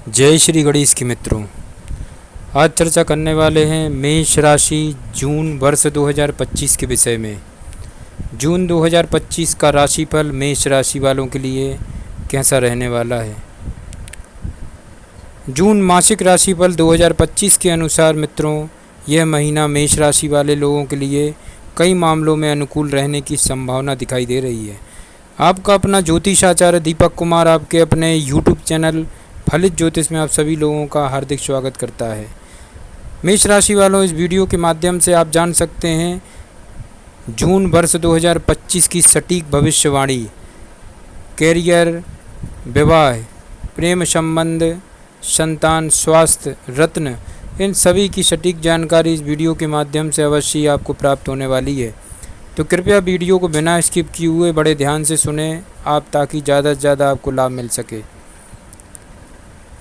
जय श्री गणेश के मित्रों। आज चर्चा करने वाले हैं मेष राशि जून वर्ष 2025 के विषय में। जून 2025 का राशिफल मेष राशि वालों के लिए कैसा रहने वाला है। जून मासिक राशिफल 2025 के अनुसार मित्रों, यह महीना मेष राशि वाले लोगों के लिए कई मामलों में अनुकूल रहने की संभावना दिखाई दे रही है। आपका अपना ज्योतिषाचार्य दीपक कुमार आपके अपने यूट्यूब चैनल फलित ज्योतिष में आप सभी लोगों का हार्दिक स्वागत करता है। मेष राशि वालों, इस वीडियो के माध्यम से आप जान सकते हैं जून वर्ष 2025 की सटीक भविष्यवाणी, कैरियर, विवाह, प्रेम संबंध, संतान, स्वास्थ्य, रत्न, इन सभी की सटीक जानकारी इस वीडियो के माध्यम से अवश्य ही आपको प्राप्त होने वाली है। तो कृपया वीडियो को बिना स्किप किए हुए बड़े ध्यान से सुने आप, ताकि ज़्यादा से ज़्यादा आपको लाभ मिल सके।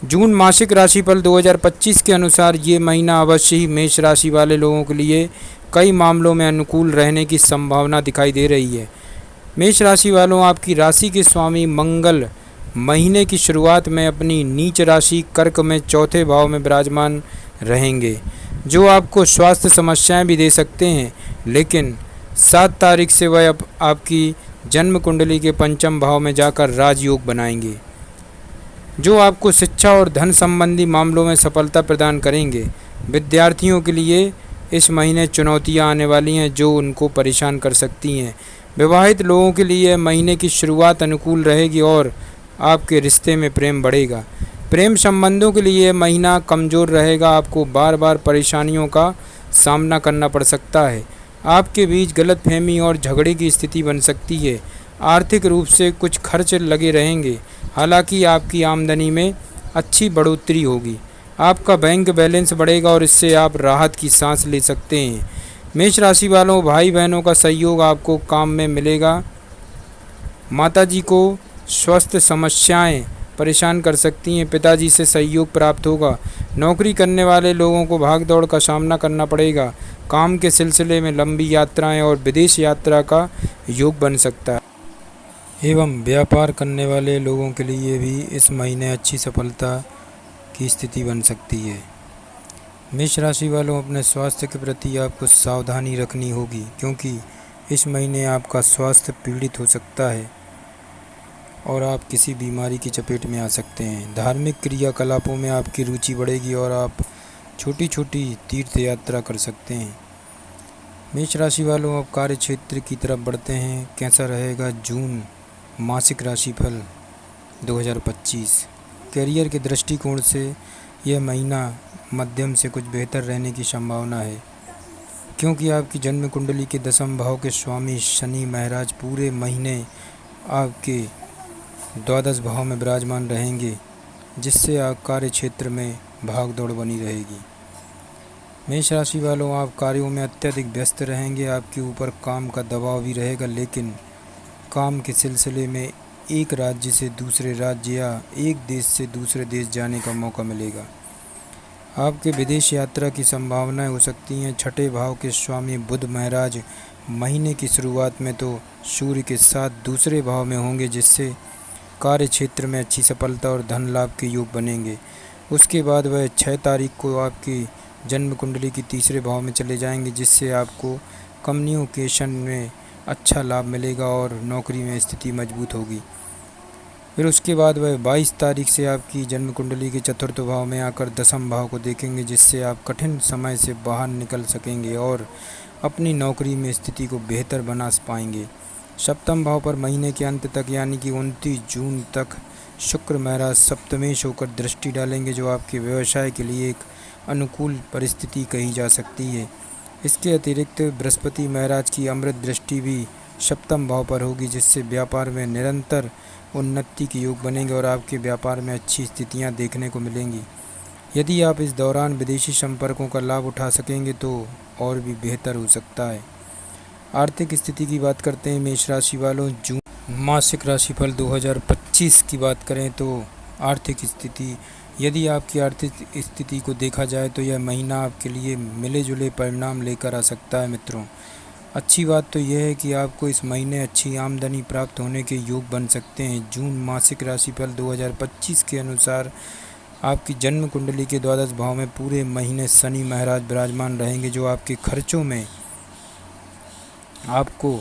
जून मासिक राशिफल 2025 के अनुसार ये महीना अवश्य ही मेष राशि वाले लोगों के लिए कई मामलों में अनुकूल रहने की संभावना दिखाई दे रही है। मेष राशि वालों, आपकी राशि के स्वामी मंगल महीने की शुरुआत में अपनी नीच राशि कर्क में चौथे भाव में विराजमान रहेंगे, जो आपको स्वास्थ्य समस्याएं भी दे सकते हैं। लेकिन 7 तारीख से वह आपकी जन्म कुंडली के पंचम भाव में जाकर राजयोग बनाएंगे, जो आपको शिक्षा और धन संबंधी मामलों में सफलता प्रदान करेंगे। विद्यार्थियों के लिए इस महीने चुनौतियां आने वाली हैं, जो उनको परेशान कर सकती हैं। विवाहित लोगों के लिए महीने की शुरुआत अनुकूल रहेगी और आपके रिश्ते में प्रेम बढ़ेगा। प्रेम संबंधों के लिए महीना कमज़ोर रहेगा, आपको बार बार परेशानियों का सामना करना पड़ सकता है। आपके बीच गलतफहमी और झगड़े की स्थिति बन सकती है। आर्थिक रूप से कुछ खर्च लगे रहेंगे, हालांकि आपकी आमदनी में अच्छी बढ़ोतरी होगी। आपका बैंक बैलेंस बढ़ेगा और इससे आप राहत की सांस ले सकते हैं। मेष राशि वालों, भाई बहनों का सहयोग आपको काम में मिलेगा। माताजी को स्वास्थ्य समस्याएं परेशान कर सकती हैं, पिताजी से सहयोग प्राप्त होगा। नौकरी करने वाले लोगों को भाग दौड़ का सामना करना पड़ेगा। काम के सिलसिले में लंबी यात्राएं और विदेश यात्रा का योग बन सकता है। एवं व्यापार करने वाले लोगों के लिए भी इस महीने अच्छी सफलता की स्थिति बन सकती है। मेष राशि वालों, अपने स्वास्थ्य के प्रति आपको सावधानी रखनी होगी, क्योंकि इस महीने आपका स्वास्थ्य पीड़ित हो सकता है और आप किसी बीमारी की चपेट में आ सकते हैं। धार्मिक क्रियाकलापों में आपकी रुचि बढ़ेगी और आप छोटी छोटी तीर्थ यात्रा कर सकते हैं। मेष राशि वालों, अब कार्य क्षेत्र की तरफ बढ़ते हैं। कैसा रहेगा जून मासिक राशिफल 2025। कैरियर के दृष्टिकोण से यह महीना मध्यम से कुछ बेहतर रहने की संभावना है, क्योंकि आपकी जन्म कुंडली के 10वें भाव के स्वामी शनि महाराज पूरे महीने आपके 12वें भाव में विराजमान रहेंगे, जिससे आप कार्य क्षेत्र में भाग दौड़ बनी रहेगी। मेष राशि वालों, आप कार्यों में अत्यधिक व्यस्त रहेंगे। आपके ऊपर काम का दबाव भी रहेगा, लेकिन काम के सिलसिले में एक राज्य से दूसरे राज्य या एक देश से दूसरे देश जाने का मौका मिलेगा। आपके विदेश यात्रा की संभावनाएं हो सकती हैं। छठे भाव के स्वामी बुध महाराज महीने की शुरुआत में तो सूर्य के साथ दूसरे भाव में होंगे, जिससे कार्य क्षेत्र में अच्छी सफलता और धन लाभ के योग बनेंगे। उसके बाद वह 6 तारीख को आपकी जन्म कुंडली की तीसरे भाव में चले जाएंगे, जिससे आपको कम्युनिकेशन में अच्छा लाभ मिलेगा और नौकरी में स्थिति मजबूत होगी। फिर उसके बाद वह 22 तारीख से आपकी जन्म कुंडली के चतुर्थ भाव में आकर 10वें भाव को देखेंगे, जिससे आप कठिन समय से बाहर निकल सकेंगे और अपनी नौकरी में स्थिति को बेहतर बना पाएंगे। सप्तम भाव पर महीने के अंत तक यानी कि 29 जून तक शुक्र महाराज सप्तमेश होकर दृष्टि डालेंगे, जो आपके व्यवसाय के लिए एक अनुकूल परिस्थिति कही जा सकती है। इसके अतिरिक्त बृहस्पति महाराज की अमृत दृष्टि भी सप्तम भाव पर होगी, जिससे व्यापार में निरंतर उन्नति के योग बनेंगे और आपके व्यापार में अच्छी स्थितियां देखने को मिलेंगी। यदि आप इस दौरान विदेशी संपर्कों का लाभ उठा सकेंगे तो और भी बेहतर हो सकता है। आर्थिक स्थिति की बात करते हैं मेष राशि वालों। जून मासिक राशिफल 2025 की बात करें तो आर्थिक स्थिति, यदि आपकी आर्थिक स्थिति को देखा जाए तो यह महीना आपके लिए मिले जुले परिणाम लेकर आ सकता है। मित्रों, अच्छी बात तो यह है कि आपको इस महीने अच्छी आमदनी प्राप्त होने के योग बन सकते हैं। जून मासिक राशिफल 2025 के अनुसार आपकी जन्म कुंडली के द्वादश भाव में पूरे महीने शनि महाराज विराजमान रहेंगे, जो आपके खर्चों में आपको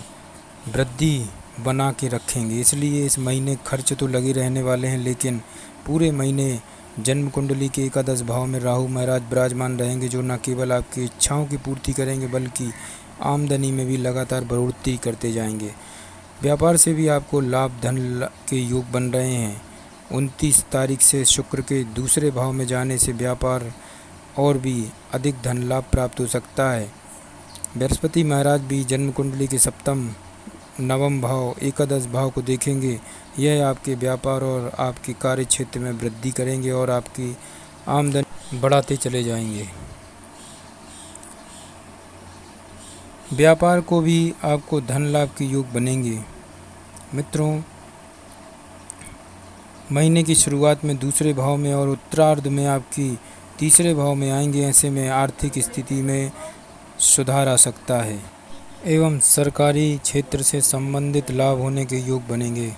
वृद्धि बना के रखेंगे। इसलिए इस महीने खर्च तो लगे रहने वाले हैं, लेकिन पूरे महीने जन्म कुंडली के एकादश भाव में राहु महाराज विराजमान रहेंगे, जो न केवल आपकी इच्छाओं की पूर्ति करेंगे बल्कि आमदनी में भी लगातार बढ़ोतरी करते जाएंगे। व्यापार से भी आपको लाभ धन के योग बन रहे हैं। 29 तारीख से शुक्र के दूसरे भाव में जाने से व्यापार और भी अधिक धन लाभ प्राप्त हो सकता है। बृहस्पति महाराज भी जन्म कुंडली के सप्तम नवम भाव एकादश भाव को देखेंगे। यह आपके व्यापार और आपके कार्य क्षेत्र में वृद्धि करेंगे और आपकी आमदनी बढ़ाते चले जाएंगे। व्यापार को भी आपको धन लाभ के योग बनेंगे। मित्रों, महीने की शुरुआत में दूसरे भाव में और उत्तरार्ध में आपकी तीसरे भाव में आएंगे। ऐसे में आर्थिक स्थिति में सुधार आ सकता है एवं सरकारी क्षेत्र से संबंधित लाभ होने के योग बनेंगे।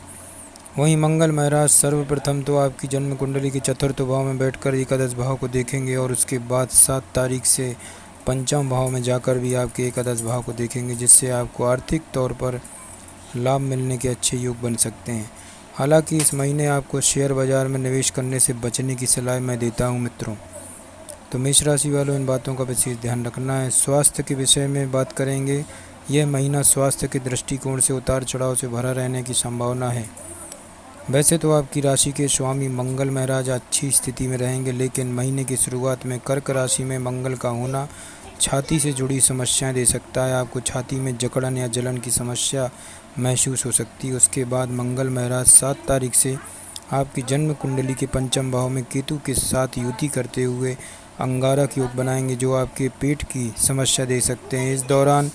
वहीं मंगल महाराज सर्वप्रथम तो आपकी जन्म कुंडली के चतुर्थ भाव में बैठकर एकादश भाव को देखेंगे और उसके बाद 7 तारीख से पंचम भाव में जाकर भी आपके एकादश भाव को देखेंगे, जिससे आपको आर्थिक तौर पर लाभ मिलने के अच्छे योग बन सकते हैं। हालांकि इस महीने आपको शेयर बाजार में निवेश करने से बचने की सलाह मैं देता हूं मित्रों। तो मेष राशि वालों, इन बातों का विशेष ध्यान रखना है। स्वास्थ्य के विषय में बात करेंगे। यह महीना स्वास्थ्य के दृष्टिकोण से उतार चढ़ाव से भरा रहने की संभावना है। वैसे तो आपकी राशि के स्वामी मंगल महाराज अच्छी स्थिति में रहेंगे, लेकिन महीने की शुरुआत में कर्क राशि में मंगल का होना छाती से जुड़ी समस्याएं दे सकता है। आपको छाती में जकड़न या जलन की समस्या महसूस हो सकती है। उसके बाद मंगल महाराज 7 तारीख से आपकी जन्म कुंडली के पंचम भाव में केतु के साथ युति करते हुए अंगारक योग बनाएंगे, जो आपके पेट की समस्या दे सकते हैं। इस दौरान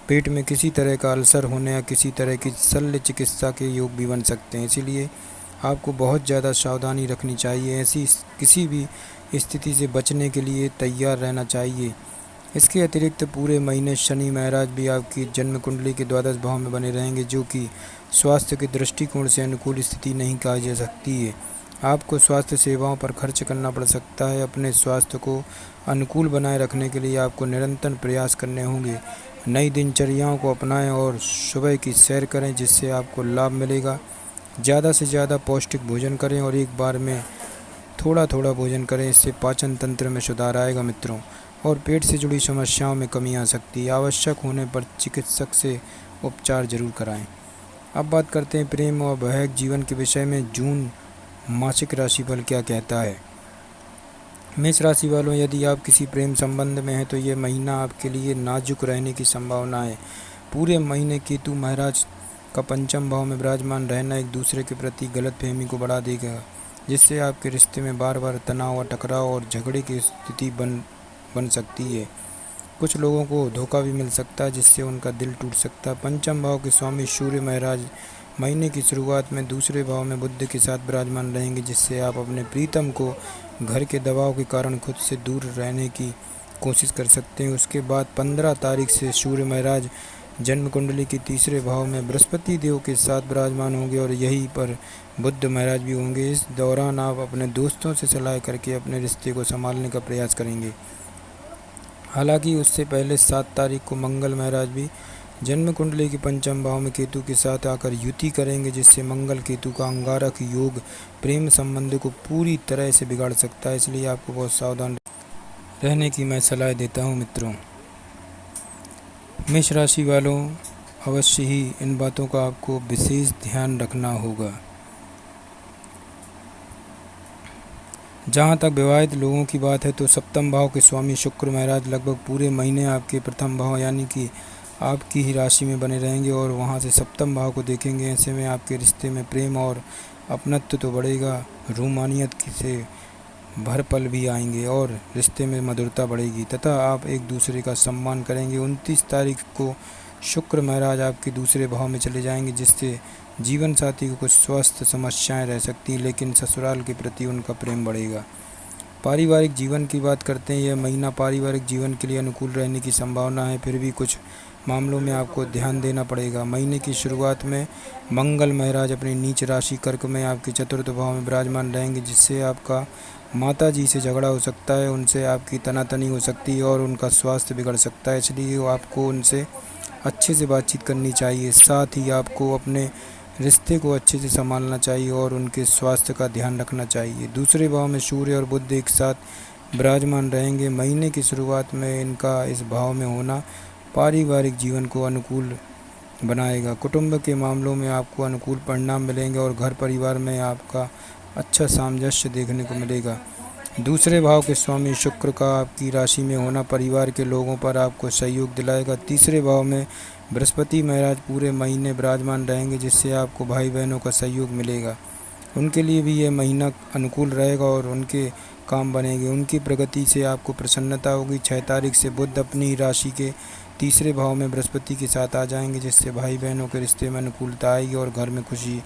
पेट में किसी तरह का अल्सर होने या किसी तरह की शल्य चिकित्सा के योग भी बन सकते हैं। इसीलिए आपको बहुत ज़्यादा सावधानी रखनी चाहिए। ऐसी किसी भी स्थिति से बचने के लिए तैयार रहना चाहिए। इसके अतिरिक्त पूरे महीने शनि महाराज भी आपकी जन्म कुंडली के द्वादश भाव में बने रहेंगे, जो कि स्वास्थ्य के दृष्टिकोण से अनुकूल स्थिति नहीं कही जा सकती है। आपको स्वास्थ्य सेवाओं पर खर्च करना पड़ सकता है। अपने स्वास्थ्य को अनुकूल बनाए रखने के लिए आपको निरंतर प्रयास करने होंगे। नई दिनचर्याओं को अपनाएं और सुबह की सैर करें, जिससे आपको लाभ मिलेगा। ज़्यादा से ज़्यादा पौष्टिक भोजन करें और एक बार में थोड़ा थोड़ा भोजन करें। इससे पाचन तंत्र में सुधार आएगा मित्रों, और पेट से जुड़ी समस्याओं में कमी आ सकती है। आवश्यक होने पर चिकित्सक से उपचार जरूर कराएं। अब बात करते हैं प्रेम और वैवाहिक जीवन के विषय में। जून मासिक राशिफल क्या कहता है। मेष राशि वालों, यदि आप किसी प्रेम संबंध में हैं तो ये महीना आपके लिए नाजुक रहने की संभावना है। पूरे महीने केतु महाराज का पंचम भाव में विराजमान रहना एक दूसरे के प्रति गलतफहमी को बढ़ा देगा, जिससे आपके रिश्ते में बार बार तनाव और टकराव और झगड़े की स्थिति बन सकती है। कुछ लोगों को धोखा भी मिल सकता है, जिससे उनका दिल टूट सकता है। पंचम भाव के स्वामी सूर्य महाराज महीने की शुरुआत में दूसरे भाव में बुध के साथ विराजमान रहेंगे, जिससे आप अपने प्रीतम को घर के दबाव के कारण खुद से दूर रहने की कोशिश कर सकते हैं। उसके बाद 15 तारीख से सूर्य महाराज जन्म कुंडली के तीसरे भाव में बृहस्पति देव के साथ विराजमान होंगे और यहीं पर बुध महाराज भी होंगे। इस दौरान आप अपने दोस्तों से सलाह करके अपने रिश्ते को संभालने का प्रयास करेंगे। हालांकि उससे पहले 7 तारीख को मंगल महाराज भी जन्म कुंडली के पंचम भाव में केतु के साथ आकर युति करेंगे, जिससे मंगल केतु का अंगारक योग प्रेम संबंध को पूरी तरह से बिगाड़ सकता है। इसलिए आपको बहुत सावधान रहने की मैं सलाह देता हूं मित्रों। मेष राशि वालों, अवश्य ही इन बातों का आपको विशेष ध्यान रखना होगा। जहाँ तक विवाहित लोगों की बात है तो सप्तम भाव के स्वामी शुक्र महाराज लगभग पूरे महीने आपके प्रथम भाव यानी कि आपकी ही राशि में बने रहेंगे और वहाँ से सप्तम भाव को देखेंगे। ऐसे में आपके रिश्ते में प्रेम और अपनत्व तो बढ़ेगा, रूमानियत से भर पल भी आएंगे और रिश्ते में मधुरता बढ़ेगी तथा आप एक दूसरे का सम्मान करेंगे। 29 तारीख को शुक्र महाराज आपके दूसरे भाव में चले जाएंगे, जिससे जीवन साथी को कुछ स्वास्थ्य समस्याएं रह सकती हैं, लेकिन ससुराल के प्रति उनका प्रेम बढ़ेगा। पारिवारिक जीवन की बात करते हैं। यह महीना पारिवारिक जीवन के लिए अनुकूल रहने की संभावना है, फिर भी कुछ मामलों में आपको ध्यान देना पड़ेगा। महीने की शुरुआत में मंगल महाराज अपनी नीच राशि कर्क में आपके चतुर्थ भाव में विराजमान रहेंगे, जिससे आपका माता जी से झगड़ा हो सकता है, उनसे आपकी तनातनी हो सकती है और उनका स्वास्थ्य बिगड़ सकता है, इसलिए आपको उनसे अच्छे से बातचीत करनी चाहिए। साथ ही आपको अपने रिश्ते को अच्छे से संभालना चाहिए और उनके स्वास्थ्य का ध्यान रखना चाहिए। दूसरे भाव में सूर्य और बुध एक साथ विराजमान रहेंगे। महीने की शुरुआत में इनका इस भाव में होना पारिवारिक जीवन को अनुकूल बनाएगा। कुटुंब के मामलों में आपको अनुकूल परिणाम मिलेंगे और घर परिवार में आपका अच्छा सामंजस्य देखने को मिलेगा। दूसरे भाव के स्वामी शुक्र का आपकी राशि में होना परिवार के लोगों पर आपको सहयोग दिलाएगा। तीसरे भाव में बृहस्पति महाराज पूरे महीने विराजमान रहेंगे, जिससे आपको भाई बहनों का सहयोग मिलेगा। उनके लिए भी यह महीना अनुकूल रहेगा और उनके काम बनेंगे। उनकी प्रगति से आपको प्रसन्नता होगी। 6 तारीख से बुध अपनी राशि के तीसरे भाव में बृहस्पति के साथ आ जाएंगे, जिससे भाई बहनों के रिश्ते में अनुकूलता आएगी और घर में खुशी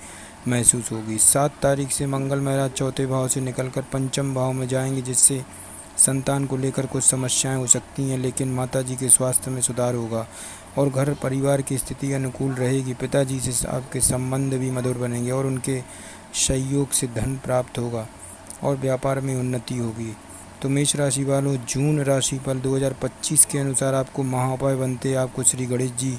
महसूस होगी। 7 तारीख से मंगल महाराज चौथे भाव से निकलकर पंचम भाव में जाएंगे, जिससे संतान को लेकर कुछ समस्याएं हो सकती हैं, लेकिन माताजी के स्वास्थ्य में सुधार होगा और घर परिवार की स्थिति अनुकूल रहेगी। पिताजी से आपके संबंध भी मधुर बनेंगे और उनके सहयोग से धन प्राप्त होगा और व्यापार में उन्नति होगी। तो मेष राशि वालों, जून राशिफल 2025 के अनुसार आपको महाउपाय बनते आपको श्री गणेश जी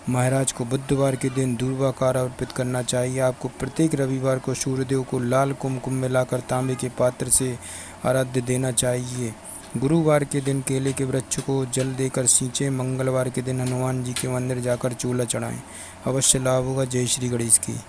महाराज को बुधवार के दिन दूर्वाकार अर्पित करना चाहिए। आपको प्रत्येक रविवार को सूर्यदेव को लाल कुमकुम मिलाकर तांबे के पात्र से आराध्य देना चाहिए। गुरुवार के दिन केले के वृक्ष को जल देकर सींचें। मंगलवार के दिन हनुमान जी के मंदिर जाकर चूल्हा चढ़ाएं। अवश्य लाभ होगा। जय श्री गणेश की।